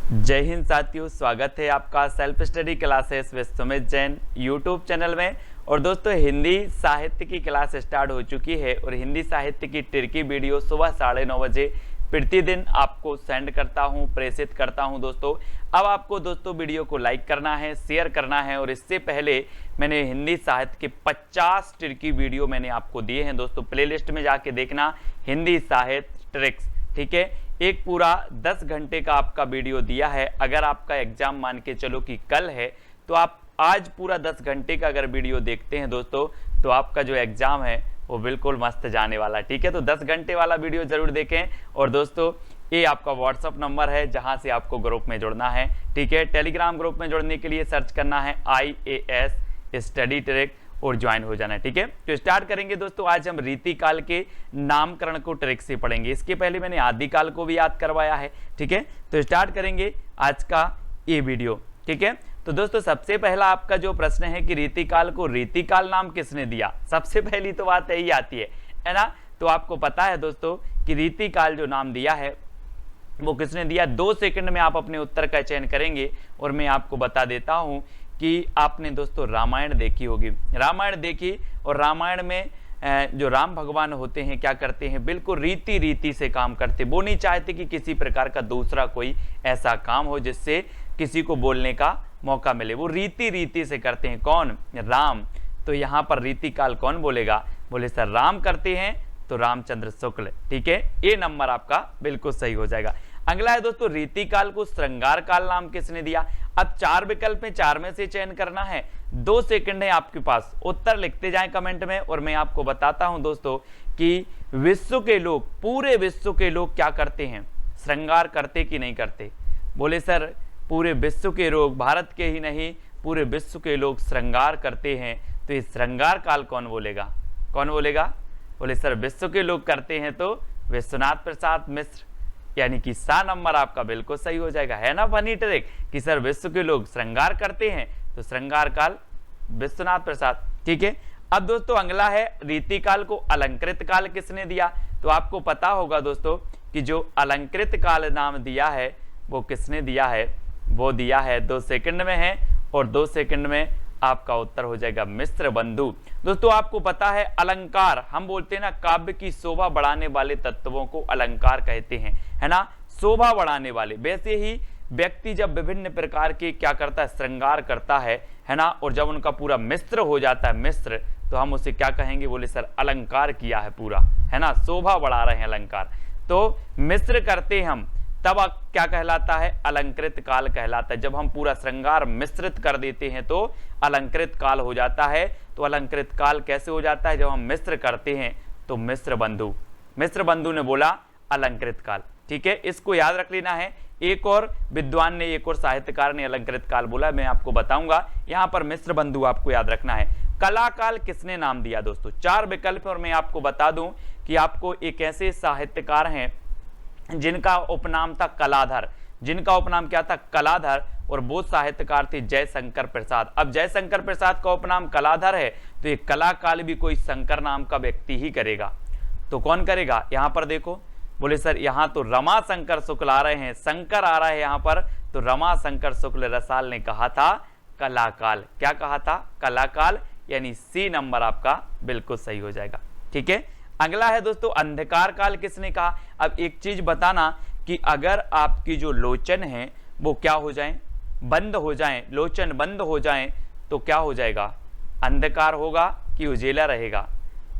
जय हिंद साथियों, स्वागत है आपका self study classes with Sumit Jain YouTube channel में। और दोस्तों, हिंदी साहित्य की क्लास स्टार्ट हो चुकी है और हिंदी साहित्य की टिरकी वीडियो सुबह 9:30 बजे प्रतिदिन आपको सेंड करता हूं, प्रेषित करता हूं। दोस्तों, अब आपको दोस्तों वीडियो को लाइक करना है, शेयर करना है। और इससे पहले मैंने हिंदी साहित्य के 50 टिरकी वीडियो मैंने आपको दिए हैं दोस्तों। प्लेलिस्ट में जाके देखना, हिंदी साहित्य ट्रिक्स, ठीक है। एक पूरा 10 घंटे का आपका वीडियो दिया है। अगर आपका एग्जाम मान के चलो कि कल है, तो आप आज पूरा 10 घंटे का अगर वीडियो देखते हैं दोस्तों, तो आपका जो एग्जाम है वो बिल्कुल मस्त जाने वाला, ठीक है। तो 10 घंटे वाला वीडियो जरूर देखें। और दोस्तों, ये आपका व्हाट्सअप नंबर है जहां से आपको ग्रुप में जुड़ना है, ठीक है। टेलीग्राम ग्रुप में जुड़ने के लिए सर्च करना है IAS स्टडी ट्रिक और ज्वाइन हो जाना है, ठीक है। तो स्टार्ट करेंगे दोस्तों। आज हम रीतिकाल के नामकरण को ट्रिक से पढ़ेंगे। इसके पहले मैंने आदिकाल को भी याद करवाया है, ठीक है। तो स्टार्ट करेंगे आज का ये वीडियो, ठीक है। तो दोस्तों, सबसे पहला आपका जो प्रश्न है कि रीतिकाल को रीतिकाल नाम किसने दिया, सबसे पहली तो बात यही आती है ना। तो आपको पता है दोस्तों कि रीतिकाल जो नाम दिया है वो किसने दिया। 2 सेकंड में आप अपने उत्तर का चयन करेंगे और मैं आपको बता देता हूं कि आपने दोस्तों रामायण देखी होगी। रामायण देखी, और रामायण में जो राम भगवान होते हैं क्या करते हैं, बिल्कुल रीति से काम करते। वो नहीं चाहते कि किसी प्रकार का दूसरा कोई ऐसा काम हो जिससे किसी को बोलने का मौका मिले। वो रीति से करते हैं। कौन? राम। तो यहाँ पर रीतिकाल कौन बोलेगा? बोले सर राम करते हैं तो रामचंद्र शुक्ल, ठीक है। ये नंबर आपका बिल्कुल सही हो जाएगा। अगला है दोस्तों, रीतिकाल को श्रृंगार काल नाम किसने दिया। अब 4 विकल्प में 4 में से चयन करना है। 2 सेकंड है आपके पास, उत्तर लिखते जाएं कमेंट में। और मैं आपको बताता हूं दोस्तों कि विश्व के लोग, पूरे विश्व के लोग क्या करते हैं, श्रृंगार करते कि नहीं करते। बोले सर पूरे विश्व के लोग, भारत के ही नहीं पूरे विश्व के लोग श्रृंगार करते हैं। तो ये श्रृंगार काल कौन बोलेगा? कौन बोलेगा? बोले सर विश्व के लोग करते हैं तो विश्वनाथ प्रसाद मिश्र, यानी कि सा नंबर आपका बिल्कुल सही हो जाएगा। है ना फनी ट्रिक कि सर विश्व के लोग श्रृंगार करते हैं तो श्रृंगार काल विश्वनाथ प्रसाद, ठीक है। अब दोस्तों अगला है, रीतिकाल को अलंकृत काल किसने दिया। तो आपको पता होगा दोस्तों कि जो अलंकृत काल नाम दिया है वो किसने दिया है, वो दिया है 2 सेकंड में है। और 2 सेकंड में आपका उत्तर हो जाएगा मिश्र बंधु। दोस्तों आपको पता है अलंकार, हम बोलते हैं ना, काव्य की शोभा बढ़ाने वाले तत्वों को अलंकार कहते हैं, है ना, शोभा बढ़ाने वाले। वैसे ही व्यक्ति जब विभिन्न प्रकार के क्या करता है, श्रृंगार करता है ना, और जब उनका पूरा मिश्र हो जाता है, मिश्र, तो हम उसे क्या कहेंगे, बोले सर अलंकार किया है पूरा, है ना, शोभा बढ़ा रहे हैं अलंकार। तो मिश्र करते हम तब क्या कहलाता है, अलंकृत काल कहलाता है। जब हम पूरा श्रृंगार मिश्रित कर देते हैं तो अलंकृत काल हो जाता है। तो अलंकृत काल कैसे हो जाता है, जब हम मिश्र करते हैं तो मिश्र बंधु। मिश्र बंधु ने बोला अलंकृत काल, ठीक है। इसको याद रख लेना है। एक और विद्वान ने, एक और साहित्यकार ने अलंकृत काल बोला, मैं आपको बताऊंगा। यहां पर मिश्र बंधु आपको याद रखना है। कला काल किसने नाम दिया दोस्तों? 4 विकल्प, और मैं आपको बता दूं कि आपको एक ऐसे साहित्यकार हैं जिनका उपनाम था कलाधर। जिनका उपनाम क्या था? कलाधर। और वो साहित्यकार थे जयशंकर प्रसाद। अब जयशंकर प्रसाद का उपनाम कलाधर है, तो ये कला काल भी कोई शंकर नाम का व्यक्ति ही करेगा। तो कौन करेगा? यहां पर देखो, बोले सर यहां तो रमा शंकर शुक्ल आ रहे हैं, शंकर आ रहा है यहां पर। तो रमा शंकर शुक्ल रसाल ने कहा था कलाकाल। क्या कहा था? कलाकाल, यानी सी नंबर आपका बिल्कुल सही हो जाएगा, ठीक है। अगला है दोस्तों, अंधकार काल किसने कहा। अब एक चीज बताना कि अगर आपकी जो लोचन है वो क्या हो जाए, बंद हो जाए, लोचन बंद हो जाए, तो क्या हो जाएगा, अंधकार होगा कि उजेला रहेगा।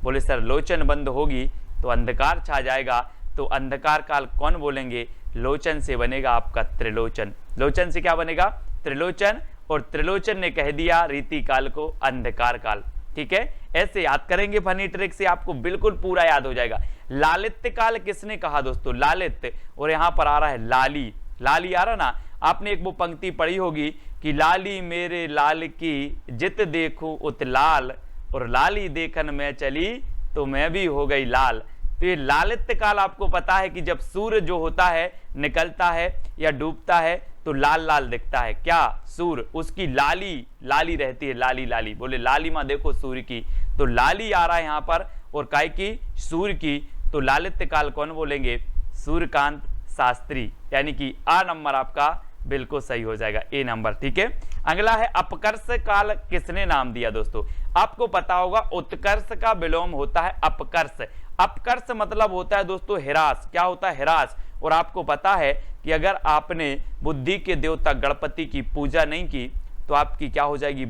बोले सर लोचन बंद होगी तो अंधकार छा जाएगा। तो अंधकार काल कौन बोलेंगे? लोचन से बनेगा आपका त्रिलोचन। लोचन से क्या बनेगा? त्रिलोचन। और त्रिलोचन ने कह दिया रीतिकाल को अंधकार काल, ठीक है। ऐसे याद करेंगे फनी ट्रिक से, आपको बिल्कुल पूरा याद हो जाएगा। लालित्य काल किसने कहा दोस्तों? लालित्य, और यहां पर आ रहा है लाली। लाली आ रहा ना, आपने एक वो पंक्ति पढ़ी होगी कि लाली मेरे लाल की जित देखूं उत लाल, और लाली देखन में चली तो मैं भी हो गई लाल। तो ये लालित्य काल आपको पता है कि जब सूर्य जो होता है निकलता है या डूबता है तो लाल लाल दिखता है। क्या? सूर्य, उसकी लाली लाली रहती है, लाली लाली। बोले लाली माँ देखो सूर्य की, तो लाली आ रहा है यहाँ पर, और काय की? सूर्य की। तो लालित्य काल कौन बोलेंगे? सूर्यकांत शास्त्री, यानी कि आ नंबर आपका बिल्कुल सही हो जाएगा, ए नंबर। ठीक है, अगला है अपकर्ष काल किसने नाम दिया दोस्तों? आपको पता होगा उत्कर्ष का विलोम होता है अपकर्ष। अपकर्ष मतलब होता है दोस्तों हिरास। क्या होता है? हिरास। और आपको पता है कि अगर आपने बुद्धि के देवता गणपति की पूजा नहीं की तो आपकी क्या हो जाएगी?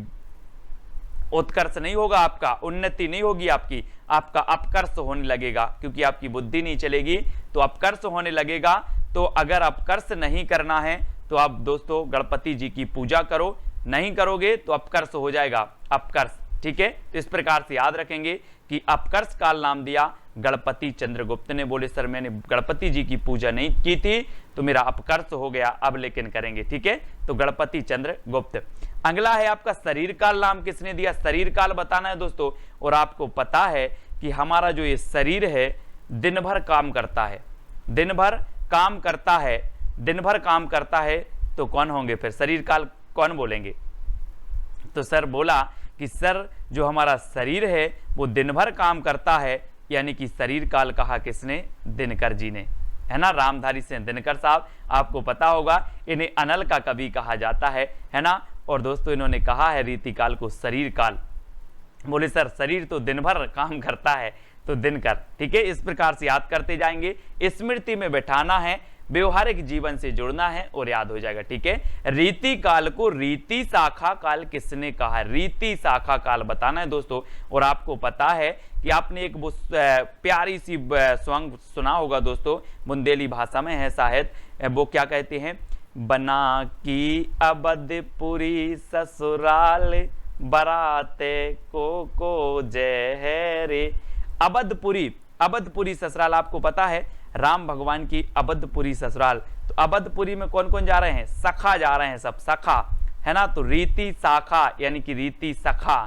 उत्कर्ष नहीं होगा, आपका उन्नति नहीं होगी, आपका अपकर्ष होने लगेगा, क्योंकि आपकी बुद्धि नहीं चलेगी तो अपकर्ष होने लगेगा। तो अगर अपकर्ष नहीं करना है तो आप दोस्तों गणपति जी की पूजा करो, नहीं करोगे तो अपकर्ष हो जाएगा, अपकर्ष। ठीक है, तो इस प्रकार से याद रखेंगे कि अपकर्ष काल नाम दिया गणपति चंद्रगुप्त ने। बोले सर मैंने गणपति जी की पूजा नहीं की थी तो मेरा अपकर्ष हो गया, अब लेकिन करेंगे। ठीक है, तो गणपति चंद्रगुप्त। अगला है आपका शरीर काल नाम किसने दिया? शरीर काल बताना है दोस्तों। और आपको पता है कि हमारा जो ये शरीर है दिन भर काम करता है, दिन भर काम करता है, दिन भर काम करता है, तो कौन होंगे फिर? शरीर काल कौन बोलेंगे? तो सर बोला कि सर जो हमारा शरीर है वो दिन भर काम करता है, यानी कि शरीर काल कहा किसने? दिनकर जी ने, है ना, रामधारी सिंह दिनकर साहब। आपको पता होगा इन्हें अनल का कवि कहा जाता है ना। और दोस्तों इन्होंने कहा है रीतिकाल को शरीर काल। बोले सर शरीर तो दिन भर काम करता है तो दिनकर। ठीक है, इस प्रकार से याद करते जाएंगे, स्मृति में बैठाना है, व्यवहारिक जीवन से जुड़ना है और याद हो जाएगा। ठीक है, रीति काल को रीति शाखा काल किसने कहा? रीति शाखा काल बताना है दोस्तों। और आपको पता है कि आपने एक प्यारी सी सॉन्ग सुना होगा दोस्तों, बुंदेली भाषा में है शायद, वो क्या कहते हैं? बना की अबधपुरी ससुराल बराते को जय है रे। अबधपुरी, अबधपुरी ससुराल आपको पता है राम भगवान की अबधपुरी ससुराल। तो अबधपुरी में कौन कौन जा रहे हैं? सखा जा रहे हैं, सब सखा, है ना। तो रीति शाखा यानी कि रीति सखा,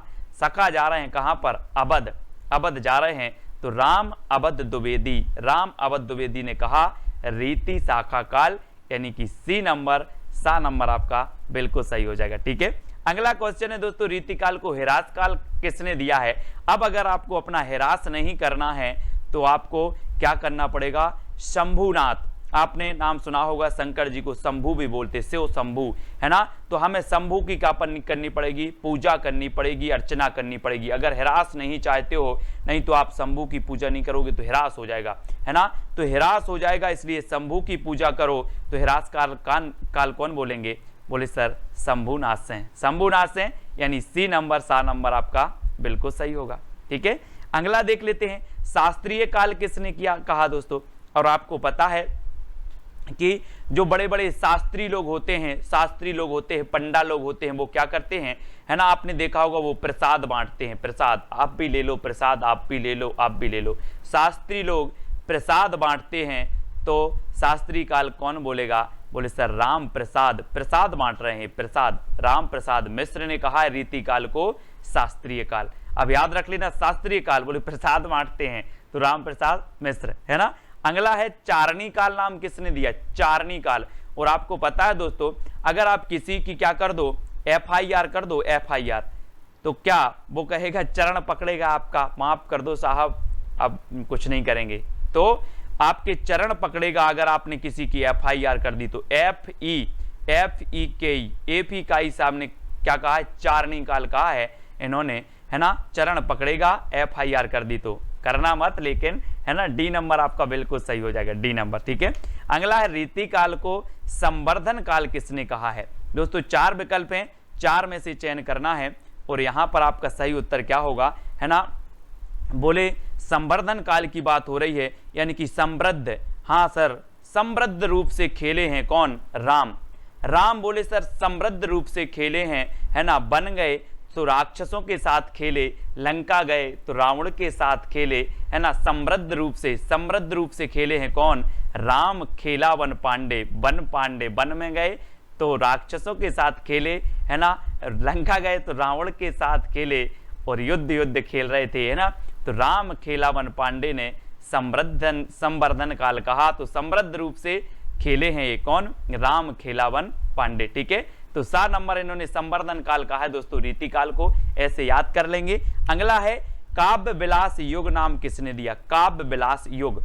सखा जा रहे हैं कहां पर? अबध, अबध जा रहे हैं। तो राम अबध द्विवेदी, राम अबध द्विवेदी ने कहा रीति शाखा काल, यानी कि सी नंबर, सा नंबर आपका बिल्कुल सही हो जाएगा। ठीक है, अगला क्वेश्चन है दोस्तों रीतिकाल को हिरास काल किसने दिया है? अब अगर आपको अपना हिरास नहीं करना है तो आपको क्या करना पड़ेगा? शंभुनाथ, आपने नाम सुना होगा, शंकर जी को शंभु भी बोलते, शिव शंभु, है ना। तो हमें शंभु की क्या करनी पड़ेगी? पूजा करनी पड़ेगी, अर्चना करनी पड़ेगी। अगर हिरास नहीं चाहते हो, नहीं तो आप शंभु की पूजा नहीं करोगे तो हिरास हो जाएगा, है ना। तो हिरास हो जाएगा, इसलिए शंभु की पूजा करो। तो हिरास काल कौन बोलेंगे? बोले सर शंभुनाथ से, शंभुनाथ से, यानी सी नंबर, सा नंबर आपका बिल्कुल सही होगा। ठीक है, अगला देख लेते हैं शास्त्रीय काल किसने किया कहा दोस्तों। और आपको पता है कि जो बड़े बड़े शास्त्री लोग होते हैं, शास्त्री लोग होते हैं, पंडा लोग होते हैं, वो क्या करते हैं, है ना, आपने देखा होगा वो प्रसाद बांटते हैं। प्रसाद, आप भी ले लो प्रसाद, आप भी ले लो, आप भी ले लो। शास्त्री लोग प्रसाद बांटते हैं, तो शास्त्री काल कौन बोलेगा? बोले सर राम प्रसाद, प्रसाद बांट रहे हैं, प्रसाद। राम प्रसाद मिश्र ने कहा है रीति काल को शास्त्रीय काल। अब याद रख लेना, शास्त्रीय काल बोले प्रसाद बांटते हैं तो राम प्रसाद मिश्र, है ना। अगला है चारणी काल नाम किसने दिया? चारणी काल। और आपको पता है दोस्तों, अगर आप किसी की क्या कर दो? FIR कर दो, FIR, तो क्या वो कहेगा? चरण पकड़ेगा आपका, माफ कर दो साहब, अब कुछ नहीं करेंगे, तो आपके चरण पकड़ेगा अगर आपने किसी की FIR कर दी तो। FE का ही साहब ने क्या कहा है? चारणी काल कहा है इन्होंने, है ना। चरण पकड़ेगा, FIR कर दी तो, करना मत लेकिन, है ना। डी नंबर आपका बिल्कुल सही हो जाएगा, डी नंबर। ठीक है, अगला है रीति काल को संवर्धन काल किसने कहा है? दोस्तों 4 विकल्प हैं, 4 में से चयन करना है और यहां पर आपका सही उत्तर क्या होगा, है ना। बोले संवर्धन काल की बात हो रही है, यानी कि समृद्ध, हाँ सर, समृद्ध रूप से खेले हैं कौन? राम। राम बोले सर समृद्ध रूप से खेले हैं, है ना। बन गए तो राक्षसों के साथ खेले, लंका गए तो रावण के साथ खेले, है ना। समृद्ध रूप से खेले हैं कौन? राम। खेला वन पांडे, वन पांडे, वन में गए तो राक्षसों के साथ खेले, है ना। लंका गए तो रावण के साथ खेले और युद्ध खेल रहे थे, है ना। तो राम खेला वन पांडे ने संवर्धन काल कहा, तो समृद्ध रूप से खेले हैं ये कौन? राम खेलावन पांडे। ठीक है, तो 7 नंबर इन्होंने संवर्धन काल कहा है दोस्तों रीति काल को, ऐसे याद कर लेंगे। अगला है काव्य विलास युग नाम किसने दिया? काव्य विलास युग।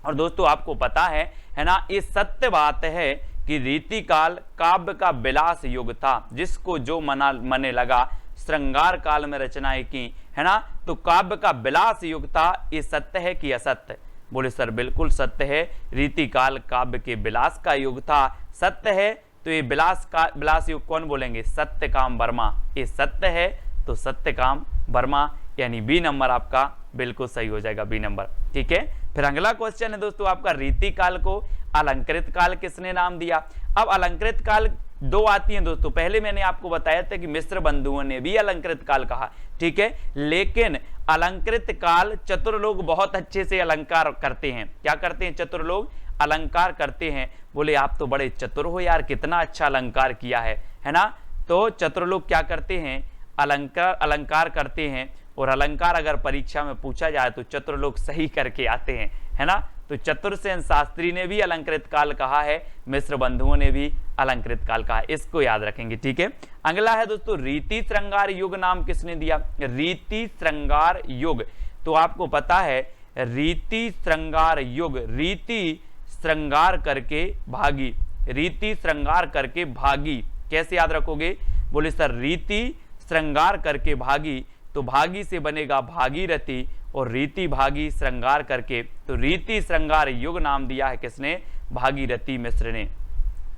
और दोस्तों आपको पता है ना, ये सत्य बात है कि रीतिकाल काव्य का विलास युग था, जिसको जो मने लगा श्रृंगार काल में रचनाएं की, है ना। तो काव्य का विलास युग था, ये सत्य है कि असत्य? बोले सर बिल्कुल सत्य है, रीतिकाल काव्य के विलास का युग था, सत्य है। तो ये विलास युग कौन बोलेंगे? सत्यकाम वर्मा। ये सत्य है तो सत्यकाम वर्मा, यानी बी नंबर आपका बिल्कुल सही हो जाएगा, बी नंबर। ठीक है, फिर अगला क्वेश्चन है दोस्तों आपका, रीतिकाल को अलंकृत काल किसने नाम दिया? अब अलंकृत काल दो आती हैं दोस्तों, पहले मैंने आपको बताया था कि मिस्र बंधुओं ने भी अलंकृत काल कहा, ठीक है, लेकिन अलंकृत काल चतुर्लोग बहुत अच्छे से अलंकार करते हैं। क्या करते हैं? चतुर्लोग अलंकार करते हैं। बोले आप तो बड़े चतुर हो यार, कितना अच्छा अलंकार किया है ना। तो चतुर्लोग क्या करते हैं? अलंकार करते हैं, और अलंकार अगर परीक्षा में पूछा जाए तो चतुर्लोग सही करके आते हैं, है ना। तो चतुर्सेन शास्त्री ने भी अलंकृत काल कहा है, मिस्र बंधुओं ने भी अलंकृत काल कहा है, इसको याद रखेंगे। ठीक है, अगला है दोस्तों, रीति श्रृंगार युग नाम किसने दिया? रीति श्रृंगार युग, तो आपको पता है रीति श्रृंगार युग, रीति श्रृंगार करके भागी, रीति श्रृंगार करके भागी, कैसे याद रखोगे? बोले सर रीति श्रृंगार करके भागी, तो भागी से बनेगा भागीरथी, और रीति भागी श्रृंगार करके, तो रीति श्रृंगार युग नाम दिया है किसने? भागीरथी मिश्र ने।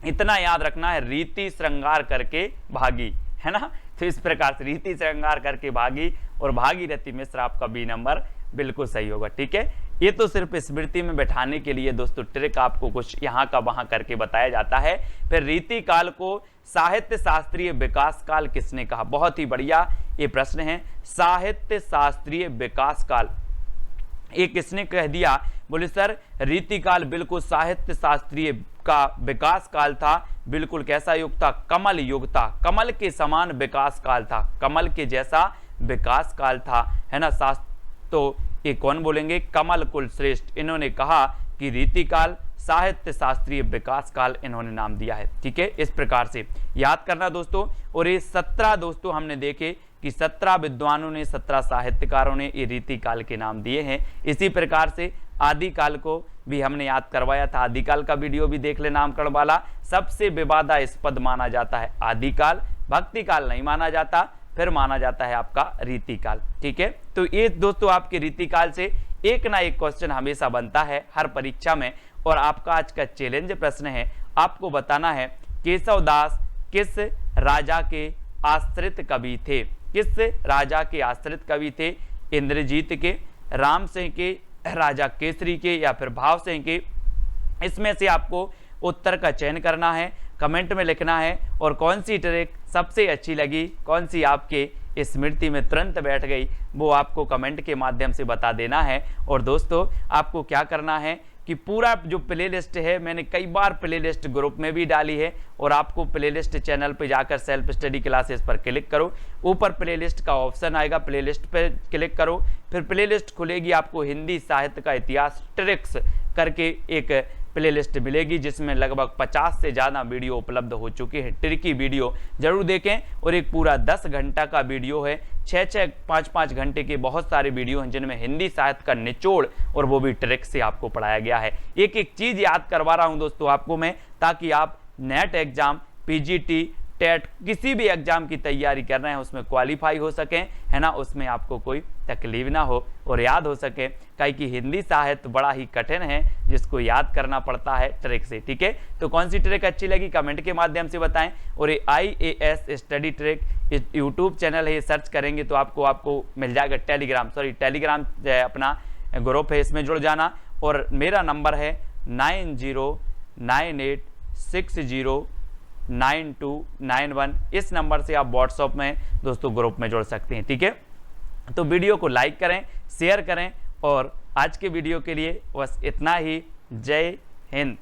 इतना याद रखना है, रीति श्रृंगार करके भागी, है ना। तो इस प्रकार से रीति श्रृंगार करके भागी और भागीरथी मिश्र आपका बी नंबर बिल्कुल सही होगा। ठीक है, ये तो सिर्फ स्मृति में बैठाने के लिए दोस्तों ट्रिक आपको कुछ यहाँ का वहां करके बताया जाता है। फिर रीति काल को साहित्य शास्त्रीय विकास काल किसने कहा? बहुत ही बढ़िया ये प्रश्न है, साहित्य शास्त्रीय विकास काल ये किसने कह दिया? बोले सर रीतिकाल बिल्कुल साहित्य शास्त्रीय का विकास काल था, बिल्कुल कैसा युग था? कमल युग था, कमल के समान विकास काल था, कमल के जैसा विकास काल था, है ना। तो ये कौन बोलेंगे? कमल कुल श्रेष्ठ, इन्होंने कहा कि रीतिकाल साहित्य शास्त्रीय विकास काल इन्होंने नाम दिया है। ठीक है, इस प्रकार से याद करना दोस्तों। और ये 17 दोस्तों हमने देखे कि 17 विद्वानों ने, 17 साहित्यकारों ने ये रीतिकाल के नाम दिए हैं। इसी प्रकार से आदिकाल को भी हमने याद करवाया था, आदिकाल का वीडियो भी देख ले नामकरण वाला। सबसे विवादास्पद माना जाता है आदिकाल, भक्तिकाल नहीं माना जाता, फिर माना जाता है आपका रीतिकाल। ठीक है, तो ये दोस्तों आपके रीतिकाल से एक ना एक क्वेश्चन हमेशा बनता है हर परीक्षा में। और आपका आज का चैलेंज प्रश्न है, आपको बताना है केशवदास किस राजा के आश्रित कवि थे? किस राजा के आश्रित कवि थे? इंद्रजीत के, राम सिंह के, राजा केसरी के, या फिर भाव सिंह के? इसमें से आपको उत्तर का चयन करना है, कमेंट में लिखना है। और कौन सी ट्रिक सबसे अच्छी लगी, कौन सी आपके स्मृति में तुरंत बैठ गई, वो आपको कमेंट के माध्यम से बता देना है। और दोस्तों आपको क्या करना है कि पूरा जो प्लेलिस्ट है, मैंने कई बार प्लेलिस्ट ग्रुप में भी डाली है, और आपको प्लेलिस्ट चैनल पे जाकर सेल्फ स्टडी क्लासेस पर क्लिक करो, ऊपर प्लेलिस्ट का ऑप्शन आएगा, प्लेलिस्ट पे क्लिक करो, फिर प्लेलिस्ट खुलेगी, आपको हिंदी साहित्य का इतिहास ट्रिक्स करके एक प्लेलिस्ट मिलेगी, जिसमें लगभग 50 से ज़्यादा वीडियो उपलब्ध हो चुके हैं। ट्रिकी वीडियो जरूर देखें, और एक पूरा 10 घंटा का वीडियो है, 6-6, 5-5 घंटे के बहुत सारे वीडियो हैं, जिनमें हिंदी साहित्य का निचोड़ और वो भी ट्रिक से आपको पढ़ाया गया है। एक एक चीज़ याद करवा रहा हूँ दोस्तों आपको मैं, ताकि आप नेट एग्जाम, पीजीटी, टेट, किसी भी एग्जाम की तैयारी कर रहे हैं उसमें क्वालिफाई हो सकें, है ना, उसमें आपको कोई तकलीफ ना हो और याद हो सके। काहे कि हिंदी साहित्य बड़ा ही कठिन है, जिसको याद करना पड़ता है ट्रिक से। ठीक है, तो कौन सी ट्रिक अच्छी लगी कमेंट के माध्यम से बताएं। और ये IAS study trick YouTube channel है, सर्च करेंगे तो आपको मिल जाएगा। टेलीग्राम अपना ग्रुप है, इसमें जुड़ जाना। और मेरा नंबर है 9098609291, इस नंबर से आप व्हाट्सएप में दोस्तों ग्रुप में जुड़ सकते हैं। ठीक है, तो वीडियो को लाइक करें, शेयर करें, और आज के वीडियो के लिए बस इतना ही। जय हिंद।